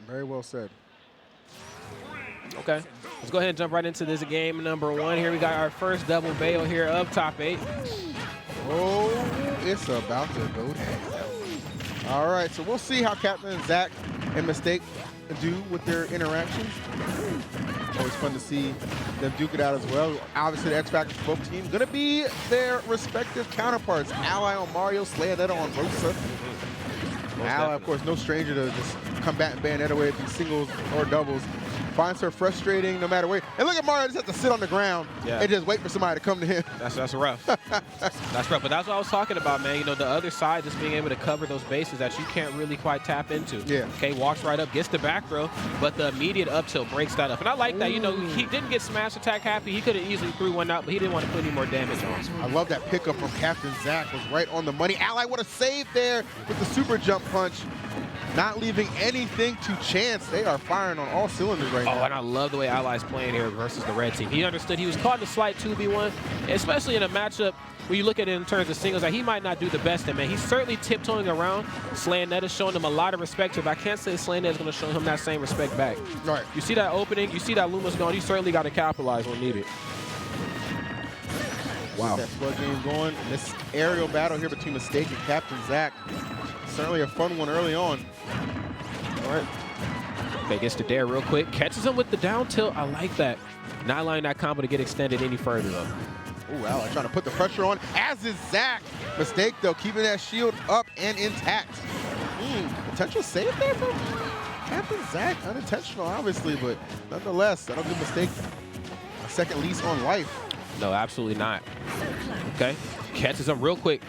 Very well said. Okay, let's go ahead and jump right into this game number 1. Here we got our first double bail here of top 8. Oh, it's about to go down. All right, so we'll see how CaptainZack and Mistake do with their interactions. Always fun to see them duke it out as well. Obviously, the X Factor for both teams going to be their respective counterparts. Ally on Mario, Slayonetta on Rosa. Ally, of course, no stranger to just combating Bayonetta with these singles or doubles. Finds her frustrating no matter what. And look at Mario just have to sit on the ground and just wait for somebody to come to him. That's rough. That's rough. But that's what I was talking about, man. You know, the other side, just being able to cover those bases that you can't really quite tap into. Yeah. Okay, walks right up, gets the back row, but the immediate up tilt breaks that up. And I like that. You know, he didn't get smash attack happy. He could have easily threw one out, but he didn't want to put any more damage on. I love that pickup from CaptainZack. Was right on the money. Ally, what a save there with the super jump punch. Not leaving anything to chance. They are firing on all cylinders right now. Oh, and I love the way Ally's playing here versus the red team. He understood he was caught in a slight 2v1, especially in a matchup when you look at it in terms of singles. Like, he might not do the best in, man. He's certainly tiptoeing around. Slayonetta showing him a lot of respect, but I can't say Slayonetta's going to show him that same respect back. Right. You see that opening, you see that Luma's going, you certainly got to capitalize when needed. Wow. That flood game going. This aerial battle here between Mistake and CaptainZack. Certainly a fun one early on. All right. Okay, gets to dare real quick. Catches him with the down tilt. I like that. Not allowing that combo to get extended any further, though. Ooh, Ally trying to put the pressure on, as is Zack. Mistake, though, keeping that shield up and intact. Potential save there from CaptainZack. Unintentional, obviously, but nonetheless, that'll give Mistake a second lease on life. No, absolutely not. Okay, catches him real quick.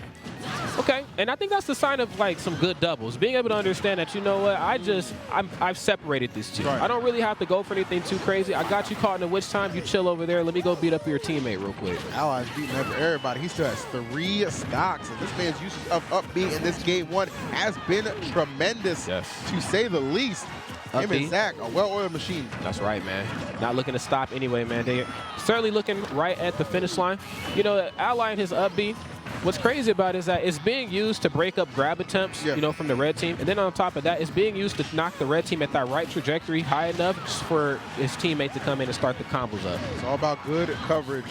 Okay, and I think that's the sign of like some good doubles. Being able to understand that, you know what, I've separated these two. Right. I don't really have to go for anything too crazy. I got you caught in a witch time. You chill over there. Let me go beat up your teammate real quick. Ally's beating up everybody. He still has 3 stocks, and this man's usage of up B in this game 1 has been tremendous, to say the least. Him and Zack, a well-oiled machine. That's right, man. Not looking to stop anyway, man. They're certainly looking right at the finish line. You know, Ally and his up B, what's crazy about it is that it's being used to break up grab attempts, you know, from the red team. And then on top of that, it's being used to knock the red team at that right trajectory high enough for his teammate to come in and start the combos up. It's all about good coverage.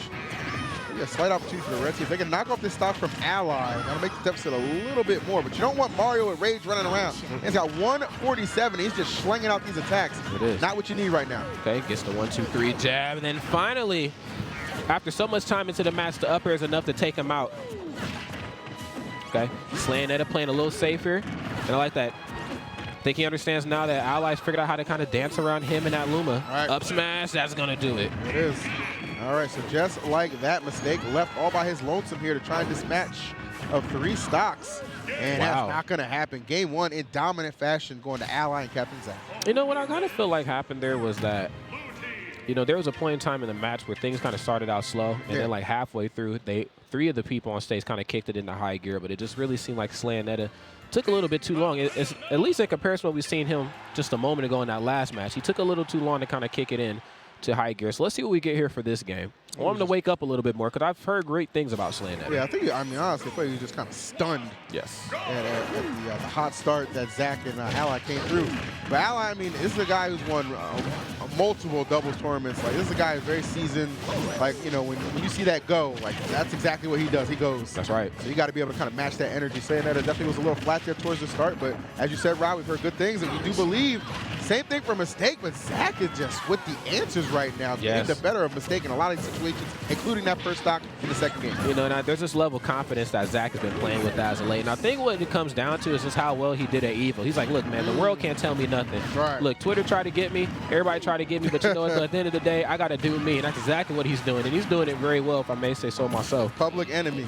A slight opportunity for the red team. If they can knock off this stock from Ally, that'll make the deficit a little bit more. But you don't want Mario with Rage running around. He's got 147. He's just slinging out these attacks. It is. Not what you need right now. Okay, gets the 1-2-3 jab. And then finally, after so much time into the match, the up air is enough to take him out. Okay, Slayonetta playing a little safer. And I like that. I think he understands now that Ally's figured out how to kind of dance around him and that Luma. Up smash, that's going to do it. It is. All right, so just like that, Mistake left all by his lonesome here to try this match of 3 stocks. And that's not going to happen. Game 1 in dominant fashion going to Ally and CaptainZack. You know, what I kind of feel like happened there was that, you know, there was a point in time in the match where things kind of started out slow. And then like halfway through, 3 of the people on stage kind of kicked it into high gear. But it just really seemed like Slayonetta took a little bit too long. It's, at least in comparison to what we've seen him just a moment ago in that last match. He took a little too long to kind of kick it in to high gear. So let's see what we get here for this game. I want him to wake up a little bit more because I've heard great things about Slayonetta. Yeah, I think, I mean, honestly, I feel like he was just kind of stunned. Yes. At the hot start that Zack and Ally came through. But Ally, I mean, this is a guy who's won multiple doubles tournaments. Like, this is a guy who's very seasoned. Like, you know, when you see that go, like, that's exactly what he does. He goes. That's right. So you got to be able to kind of match that energy. Slayonetta definitely was a little flat there towards the start, but as you said, Rob, we've heard good things, and we do believe. Same thing for Mistake, but Zack is just with the answers right now. Getting the better of Mistake in a lot of these situations, including that first stock in the second game. You know, now there's this level of confidence that Zack has been playing with as of late. And I think what it comes down to is just how well he did at Evo. He's like, look, man, the world can't tell me nothing. Right. Look, Twitter tried to get me. Everybody tried to get me. But you know what? At the end of the day, I got to do me. And that's exactly what he's doing. And he's doing it very well, if I may say so myself. Public enemy.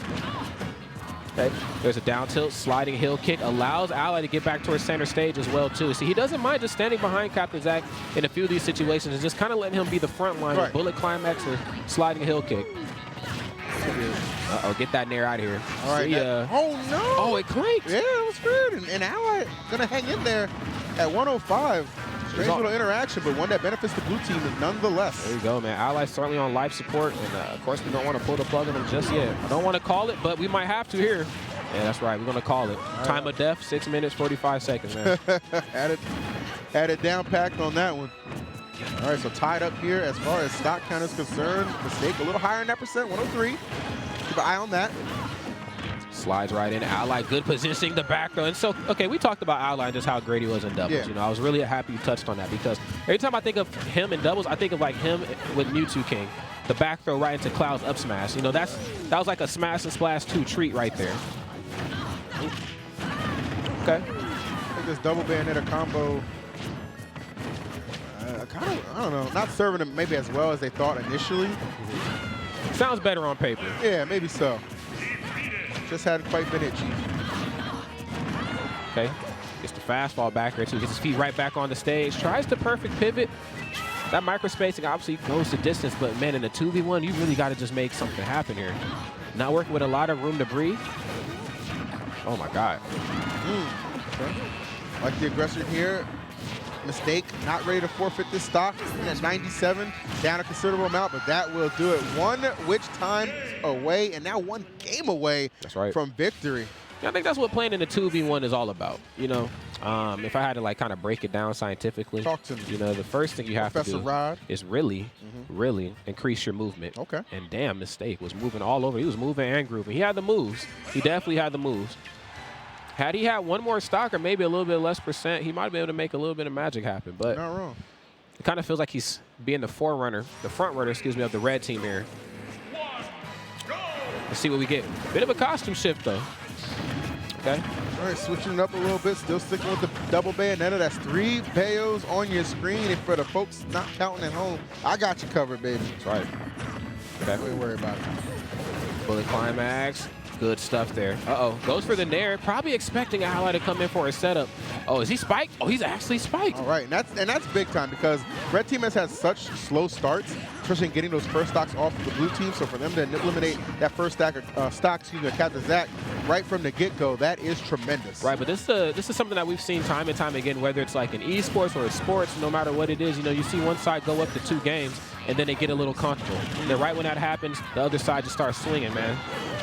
Okay. There's a down tilt, sliding heel kick, allows Ally to get back towards center stage as well, too. See, he doesn't mind just standing behind CaptainZack in a few of these situations and just kind of letting him be the front line with bullet climax or sliding heel kick. Uh-oh, get that nair out of here. All right. Oh, no. Oh, it clanked. Yeah, it was good. And Ally going to hang in there at 105. Strange little interaction, but one that benefits the blue team nonetheless. There you go, man. Ally's certainly on life support, and of course, we don't want to pull the plug on him just yet. I don't want to call it, but we might have to here. Yeah, that's right. We're going to call it. Time of death, 6 minutes, 45 seconds, man. had it down packed on that one. All right, so tied up here as far as stock count is concerned. Mistake a little higher in that percent, 103. Keep an eye on that. Slides right in. Ally, good positioning, the back throw. And so, okay, we talked about Ally and just how great he was in doubles. Yeah. You know, I was really happy you touched on that because every time I think of him in doubles, I think of like him with Mewtwo King. The back throw right into Cloud's up smash. You know, that was like a Smash and Splash 2 treat right there. Okay. I think this double Bayonetta combo, kind of, I don't know, not serving them maybe as well as they thought initially. Sounds better on paper. Yeah, maybe so. Just hadn't quite been itchy. Okay. Gets the fastball back there too. Gets his feet right back on the stage. Tries the perfect pivot. That microspacing obviously goes the distance, but man, in a 2v1, you really got to just make something happen here. Not working with a lot of room to breathe. Oh my God. Okay. Like the aggressor here. Mistake, not ready to forfeit this stock. At 97, down a considerable amount, but that will do it. One witch time away, and now one game away. That's right. From victory. Yeah, I think that's what playing in the 2v1 is all about. You know, if I had to like kind of break it down scientifically, talk to me. You know, the first thing you have to do is really increase your movement. Okay. And damn, Mistake was moving all over. He was moving and grooving. He had the moves. He definitely had the moves. Had he had one more stock or maybe a little bit less percent, he might have been able to make a little bit of magic happen. But not wrong. It kind of feels like he's being the front runner, excuse me, of the red team here. Let's see what we get. Bit of a costume shift though. Okay. All right, switching it up a little bit, still sticking with the double Bayonetta. That's 3 Bayos on your screen. And for the folks not counting at home, I got you covered, baby. That's right. Okay. Don't worry about it. Bullet climax. Good stuff there. Uh-oh. Goes for the nair. Probably expecting Ally to come in for a setup. Oh, is he spiked? Oh, he's actually spiked. All right, and that's big time because red team has had such slow starts, especially in getting those first stocks off of the blue team. So for them to eliminate that first stock, CaptainZack right from the get-go, that is tremendous. Right, but this is something that we've seen time and time again, whether it's like in esports or in sports, no matter what it is. You know, you see one side go up to 2 games, and then they get a little comfortable. And then right when that happens, the other side just starts swinging, man.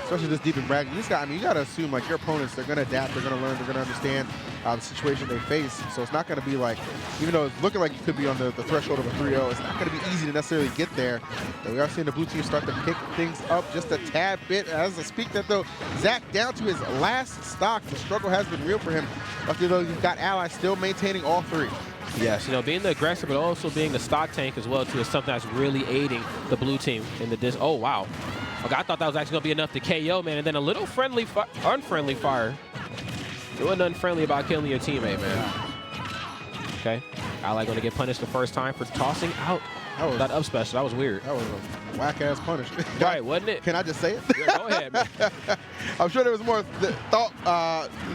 Especially this deep in bragging. You got to assume like your opponents, they're going to adapt, they're going to learn, they're going to understand the situation they face. So it's not going to be like, even though it's looking like you could be on the threshold of a 3-0, it's not going to be easy to necessarily get there. And we are seeing the blue team start to pick things up just a tad bit. As I speak that though, Zack down to his last stock. The struggle has been real for him. Luckily though, you've got Ally still maintaining all 3. Yes, you know, being the aggressor, but also being the stock tank as well, too, is something that's really aiding the blue team in the Oh, wow. Okay, I thought that was actually going to be enough to KO, man. And then a little unfriendly fire. It wasn't unfriendly about killing your teammate, man. Okay. Ally going to get punished the first time for tossing out that up special. That was weird. That was a whack-ass punishment. Right, wasn't it? Can I just say it? Yeah, go ahead, man. I'm sure there was more thought,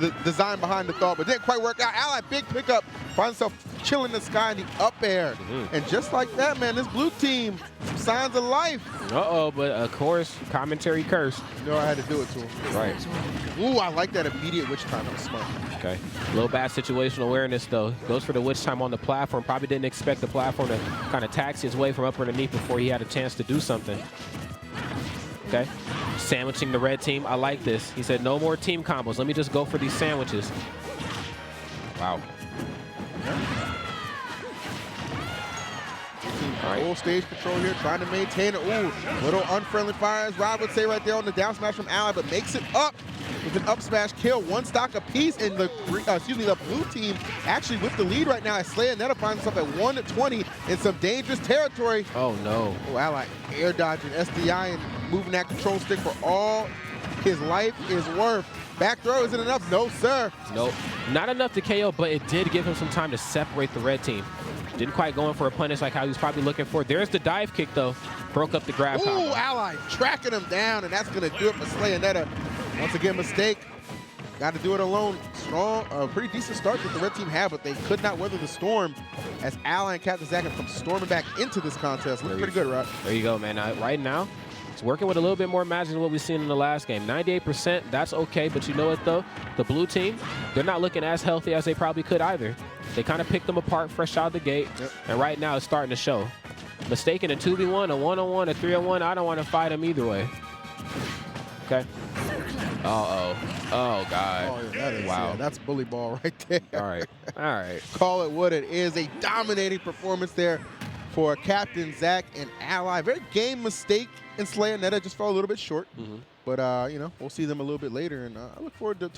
the design behind the thought, but didn't quite work out. Ally, big pickup, finds himself chilling in the sky in the up air. And just like that, man, this blue team, some signs of life. Uh-oh, but of course, commentary curse. You know I had to do it to him. Right. Ooh, I like that immediate witch time. That was smart. Okay. A little bad situational awareness, though. Goes for the witch time on the platform. Probably didn't expect the platform to kind of taxi his way from up underneath before he had a chance to do something. Okay. Sandwiching the red team. I like this. He said, no more team combos. Let me just go for these sandwiches. Wow. All right. Full stage control here, trying to maintain it. Ooh, little unfriendly fire, as Rob would say right there on the down smash from Ally, but makes it up with an up smash kill. 1 stock apiece, and the blue team actually with the lead right now as Slayonetta finds himself at 120 in some dangerous territory. Oh, no. Oh, Ally air dodging SDI and moving that control stick for all his life is worth. Back throw, isn't enough? No, sir. Nope. Not enough to KO, but it did give him some time to separate the red team. Didn't quite go in for a punish like how he was probably looking for. There's the dive kick, though. Broke up the grab combo. Ooh, Ally tracking him down, and that's going to do it for Slayonetta. Once again, mistake. Got to do it alone. Strong, pretty decent start that the red team had, but they could not weather the storm as Ally and CaptainZack have come storming back into this contest. Looking pretty good, Rob. There you go, man. Right now, it's working with a little bit more magic than what we've seen in the last game. 98%, that's okay, but you know what, though? The blue team, they're not looking as healthy as they probably could either. They kind of picked them apart fresh out of the gate, and right now it's starting to show. Mistaken a 2v1, a 1-on-1, a 3-on-1, I don't want to fight them either way. Okay. Uh-oh. Oh, God. Oh, yeah, that is, wow. yeah, that's bully ball right there. All right. All right. Call it what it is. A dominating performance there for CaptainZack and Ally. Very game mistake in Slayonetta. Just fell a little bit short. Mm-hmm. But, you know, we'll see them a little bit later. And I look forward to